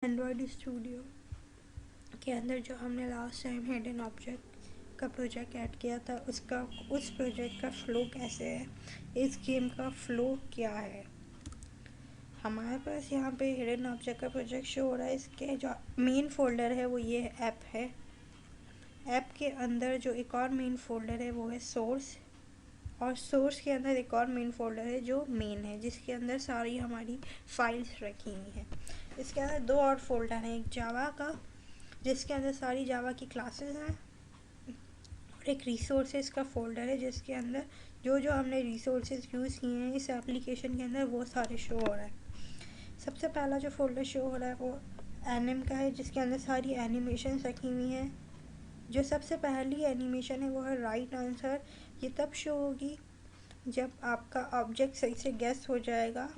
Android studio के अंदर जो हमने लास्ट टाइम हिडन ऑब्जेक्ट का प्रोजेक्ट ऐड किया था उस प्रोजेक्ट का फ़्लो कैसे है, इस गेम का फ़्लो क्या है। हमारे पास यहाँ पे हिडन ऑब्जेक्ट का प्रोजेक्ट शो हो रहा है। इसके जो मेन फोल्डर है वो ये ऐप है। ऐप के अंदर जो एक और मेन फोल्डर है वो है सोर्स, और सोर्स के अंदर एक और मेन फोल्डर है जो मेन है, जिसके अंदर सारी हमारी फाइल्स रखी हुई हैं। इसके अंदर दो और फोल्डर हैं, एक जावा का जिसके अंदर सारी जावा की क्लासेस हैं, और एक रिसोर्सेज का फोल्डर है जिसके अंदर जो जो हमने रिसोर्सेज यूज़ किए हैं इस एप्लीकेशन के अंदर वो सारे शो हो रहा है। सबसे पहला जो फोल्डर शो हो रहा है वो एनिम का है, जिसके अंदर सारी एनिमेशन रखी हुई हैं। जो सबसे पहली एनिमेशन है वो है राइट आंसर। ये तब शो होगी जब आपका ऑब्जेक्ट सही से गेस हो जाएगा,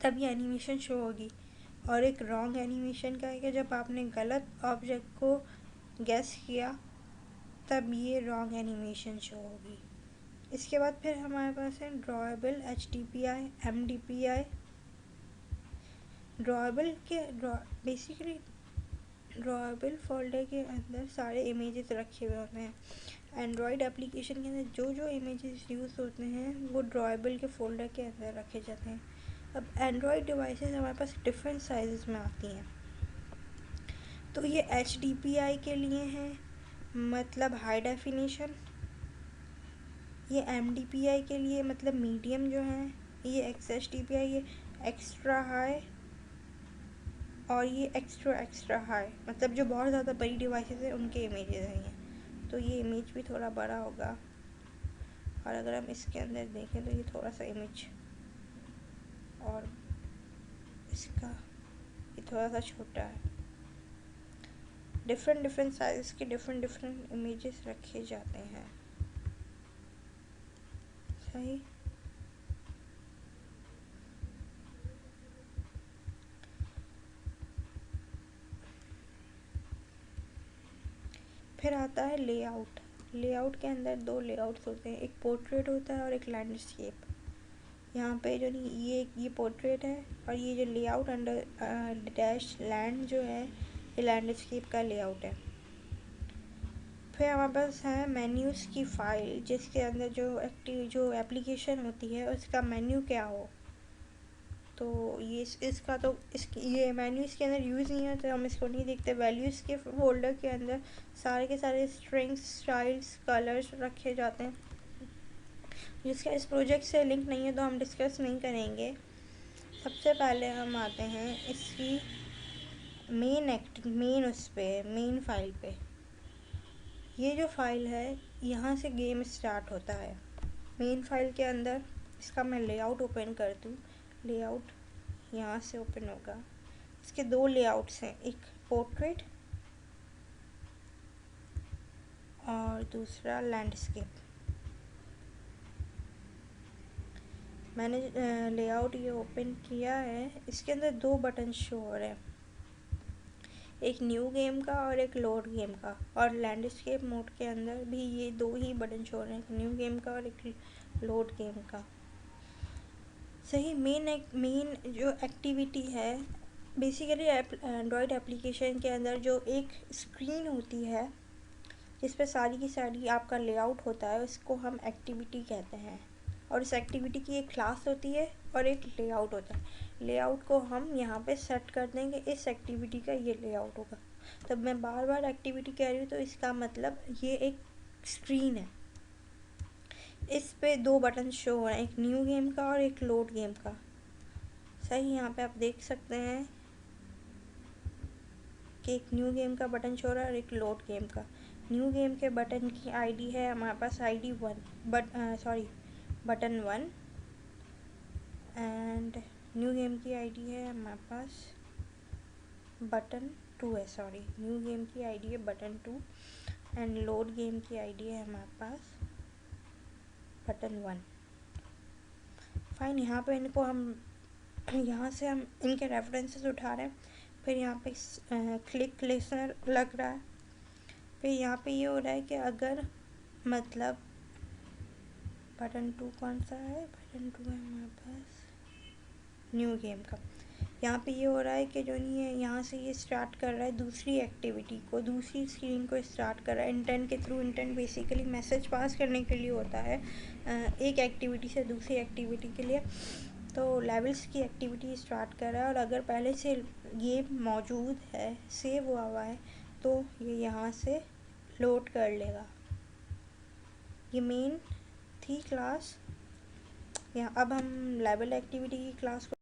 तब ये एनिमेशन शो होगी। और एक रॉन्ग एनिमेशन का है कि जब आपने गलत ऑब्जेक्ट को गेस किया तब ये रॉन्ग एनिमेशन शो होगी। इसके बाद फिर हमारे पास है ड्रॉएबल, HDPI, MDPI। ड्रॉएबल के बेसिकली ड्रॉएबल फोल्डर के अंदर सारे इमेजेस रखे हुए होते हैं। एंड्रॉयड एप्लीकेशन के अंदर जो जो इमेजेस यूज़ होते हैं वो ड्रॉएबल के फोल्डर के अंदर रखे जाते हैं। अब एंड्रॉयड डिवाइसेस हमारे पास डिफरेंट साइज़ में आती हैं। तो ये HDPI के लिए है, मतलब हाई डेफिनेशन। ये MDPI के लिए मतलब मीडियम जो है। ये XHDPI ये एक्स्ट्रा हाई, और ये एक्स्ट्रा एक्स्ट्रा हाई, मतलब जो बहुत ज़्यादा बड़ी डिवाइसेस हैं उनके इमेजेस हैं ये। तो ये इमेज भी थोड़ा बड़ा होगा, और अगर हम इसके अंदर देखें तो ये थोड़ा सा इमेज, और इसका ये थोड़ा सा छोटा है। डिफरेंट डिफरेंट साइज़ के डिफरेंट डिफरेंट इमेजेस रखे जाते हैं। सही। फिर आता है लेआउट। लेआउट के अंदर दो लेआउट्स होते हैं, एक पोर्ट्रेट होता है और एक लैंडस्केप। यहाँ पे जो ये पोर्ट्रेट है, और ये जो लेआउट अंडर डैश लैंड जो है ये लैंडस्केप का लेआउट है। फिर हमारे पास है मेन्यूज़ की फ़ाइल, जिसके अंदर जो एप्लीकेशन होती है उसका मेन्यू क्या हो। तो ये इसका तो ये मेन्यू इसके अंदर यूज़ नहीं है, तो हम इसको नहीं देखते। वैल्यूज़ के फोल्डर के अंदर सारे के सारे स्ट्रिंग्स, स्टाइल्स, कलर्स रखे जाते हैं, जिसका इस प्रोजेक्ट से लिंक नहीं है तो हम डिस्कस नहीं करेंगे। सबसे पहले हम आते हैं इसकी मेन फाइल पे। ये जो फाइल है यहाँ से गेम स्टार्ट होता है। मेन फाइल के अंदर इसका मैं लेआउट ओपन कर दूँ। लेआउट यहाँ से ओपन होगा। इसके दो लेआउट्स हैं, एक पोर्ट्रेट और दूसरा लैंडस्केप। मैंने लेआउट ये ओपन किया है। इसके अंदर दो बटन शो हो रहे हैं, एक न्यू गेम का और एक लोड गेम का। और लैंडस्केप मोड के अंदर भी ये दो ही बटन शो हो रहे हैं, एक न्यू गेम का और एक लोड गेम का। सही। मेन जो एक्टिविटी है बेसिकली एंड्रॉयड एप्लीकेशन के अंदर जो एक स्क्रीन होती है जिस पे सारी की सारी आपका लेआउट होता है उसको हम एक्टिविटी कहते हैं। और इस एक्टिविटी की एक क्लास होती है और एक लेआउट होता है। लेआउट को हम यहाँ पे सेट कर देंगे, इस एक्टिविटी का ये लेआउट होगा। तब मैं बार बार एक्टिविटी कह रही हूँ तो इसका मतलब ये एक स्क्रीन है। इस पे दो बटन शो हो रहे हैं, एक न्यू गेम का और एक लोड गेम का। सही। यहाँ पे आप देख सकते हैं कि एक न्यू गेम का बटन शो हो रहा है और एक लोड गेम का। न्यू गेम के बटन की आईडी है हमारे पास ID 1, button 1, and new game की आईडी है हमारे पास बटन 2 है। न्यू गेम की आईडी है बटन 2, एंड लोड गेम की आईडी है हमारे पास बटन 1। फाइन। यहाँ पे इनको हम यहाँ से हम इनके रेफरेंसेस उठा रहे हैं। फिर यहाँ पे क्लिक लिसनर लग रहा है। फिर यहाँ पे ये हो रहा है कि अगर मतलब बटन 2 कौन सा है, बटन 2 है हमारे पास न्यू गेम का। यहाँ पे ये हो रहा है कि जो नहीं है, यहाँ से ये स्टार्ट कर रहा है दूसरी एक्टिविटी को, दूसरी स्क्रीन को स्टार्ट कर रहा है इंटेंट के through. Intent basically message pass करने के लिए होता है एक एक्टिविटी से दूसरी एक्टिविटी के लिए। तो लेवल्स की एक्टिविटी स्टार्ट कर रहा है, और अगर पहले से ये मौजूद है, सेव हुआ हुआ है, तो ये यहाँ से लोड कर लेगा। ये मेन थी क्लास। यहाँ अब हम लेवल एक्टिविटी की क्लास को